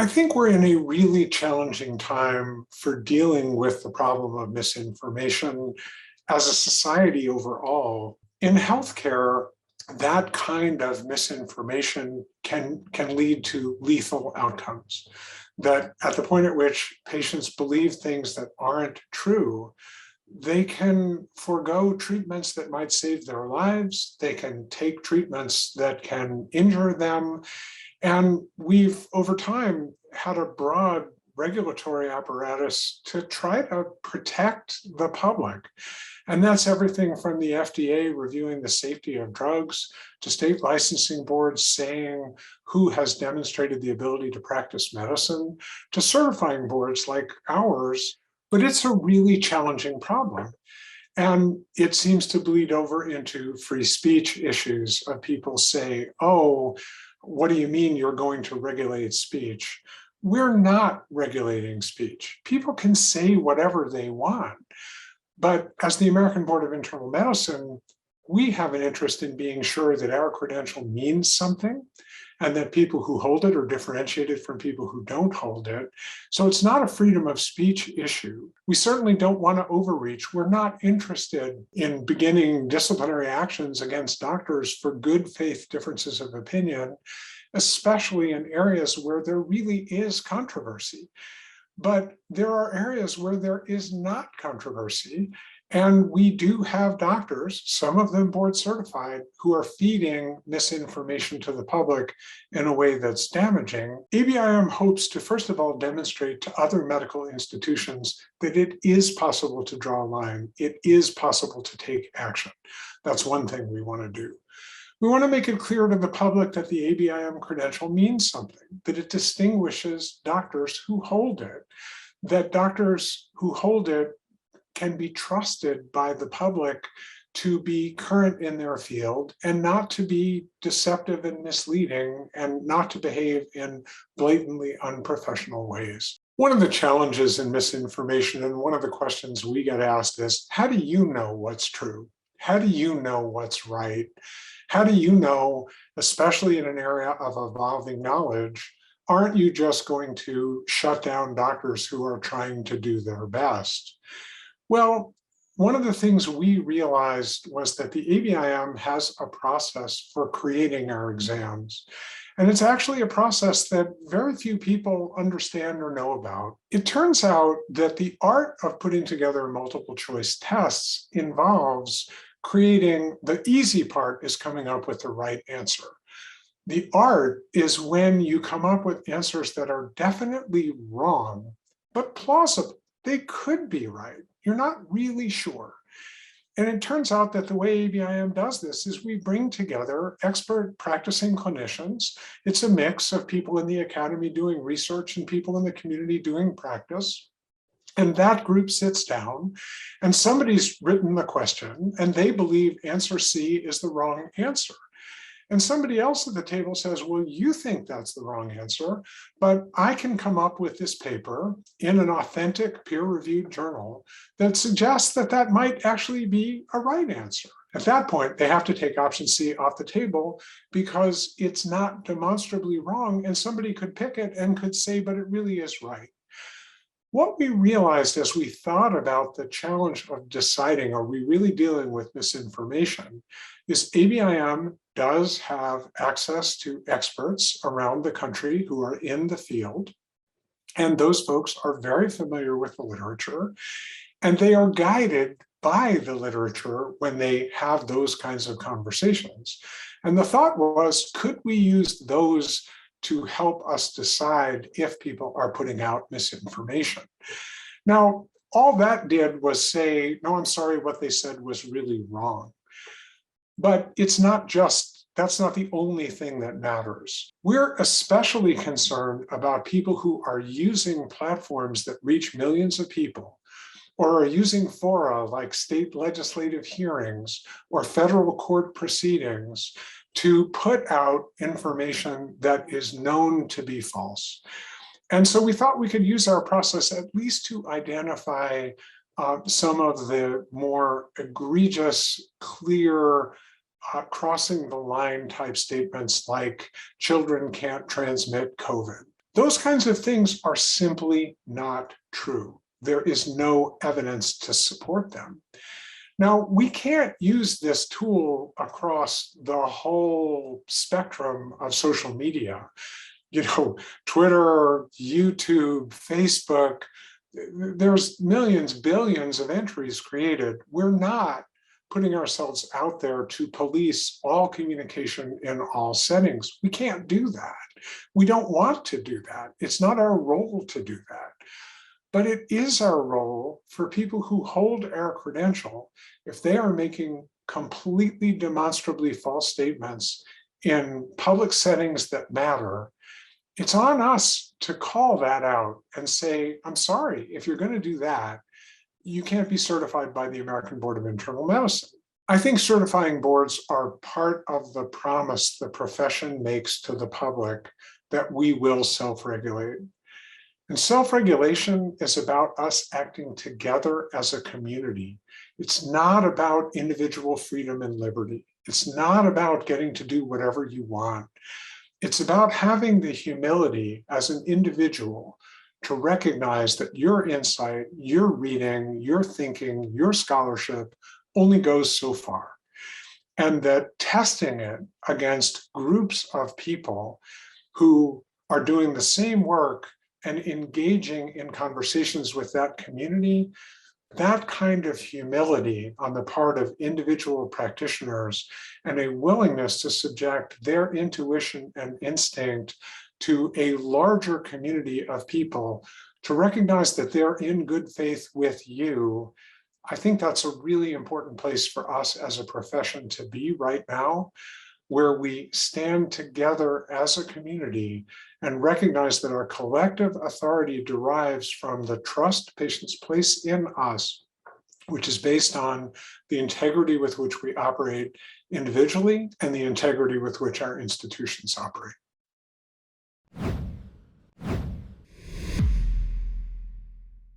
I think we're in a really challenging time for dealing with the problem of misinformation as a society overall. In healthcare, that kind of misinformation can lead to lethal outcomes. That at the point at which patients believe things that aren't true, they can forego treatments that might save their lives. They can take treatments that can injure them. And we've, over time, had a broad regulatory apparatus to try to protect the public. And that's everything from the FDA reviewing the safety of drugs to state licensing boards saying who has demonstrated the ability to practice medicine to certifying boards like ours. But it's a really challenging problem. And it seems to bleed over into free speech issues of people say, oh, what do you mean you're going to regulate speech? We're not regulating speech. People can say whatever they want. But as the American Board of Internal Medicine, we have an interest in being sure that our credential means something and that people who hold it are differentiated from people who don't hold it. So it's not a freedom of speech issue. We certainly don't want to overreach. We're not interested in beginning disciplinary actions against doctors for good faith differences of opinion, especially in areas where there really is controversy. But there are areas where there is not controversy. And we do have doctors, some of them board certified, who are feeding misinformation to the public in a way that's damaging. ABIM hopes to, first of all, demonstrate to other medical institutions that it is possible to draw a line. It is possible to take action. That's one thing we want to do. We want to make it clear to the public that the ABIM credential means something, that it distinguishes doctors who hold it, that doctors who hold it can be trusted by the public to be current in their field and not to be deceptive and misleading and not to behave in blatantly unprofessional ways. One of the challenges in misinformation, and one of the questions we get asked is, how do you know what's true? How do you know what's right? How do you know, especially in an area of evolving knowledge, aren't you just going to shut down doctors who are trying to do their best? Well, one of the things we realized was that the ABIM has a process for creating our exams. And it's actually a process that very few people understand or know about. It turns out that the art of putting together multiple choice tests involves creating, the easy part is coming up with the right answer. The art is when you come up with answers that are definitely wrong, but plausible. They could be right. You're not really sure. And it turns out that the way ABIM does this is we bring together expert practicing clinicians. It's a mix of people in the academy doing research and people in the community doing practice. And that group sits down and somebody's written the question and they believe answer C is the wrong answer. And somebody else at the table says, well, you think that's the wrong answer, but I can come up with this paper in an authentic peer-reviewed journal that suggests that that might actually be a right answer. At that point, they have to take option C off the table because it's not demonstrably wrong and somebody could pick it and could say, but it really is right. What we realized as we thought about the challenge of deciding, are we really dealing with misinformation, is ABIM does have access to experts around the country who are in the field. And those folks are very familiar with the literature, and they are guided by the literature when they have those kinds of conversations. And the thought was, could we use those to help us decide if people are putting out misinformation? Now, all that did was say, no, I'm sorry, what they said was really wrong. But it's not just, that's not the only thing that matters. We're especially concerned about people who are using platforms that reach millions of people, or are using fora like state legislative hearings or federal court proceedings to put out information that is known to be false. And so we thought we could use our process at least to identify some of the more egregious, clear, crossing the line type statements like children can't transmit COVID. Those kinds of things are simply not true. There is no evidence to support them. Now, we can't use this tool across the whole spectrum of social media. Twitter, YouTube, Facebook, there's millions, billions of entries created. We're not putting ourselves out there to police all communication in all settings. We can't do that. We don't want to do that. It's not our role to do that. But it is our role for people who hold our credential, if they are making completely demonstrably false statements in public settings that matter, it's on us to call that out and say, I'm sorry, if you're going to do that, you can't be certified by the American Board of Internal Medicine. I think certifying boards are part of the promise the profession makes to the public that we will self-regulate. And self-regulation is about us acting together as a community. It's not about individual freedom and liberty. It's not about getting to do whatever you want. It's about having the humility as an individual to recognize that your insight, your reading, your thinking, your scholarship only goes so far. And that testing it against groups of people who are doing the same work and engaging in conversations with that community, that kind of humility on the part of individual practitioners and a willingness to subject their intuition and instinct to a larger community of people to recognize that they're in good faith with you, I think that's a really important place for us as a profession to be right now, where we stand together as a community and recognize that our collective authority derives from the trust patients place in us, which is based on the integrity with which we operate individually and the integrity with which our institutions operate.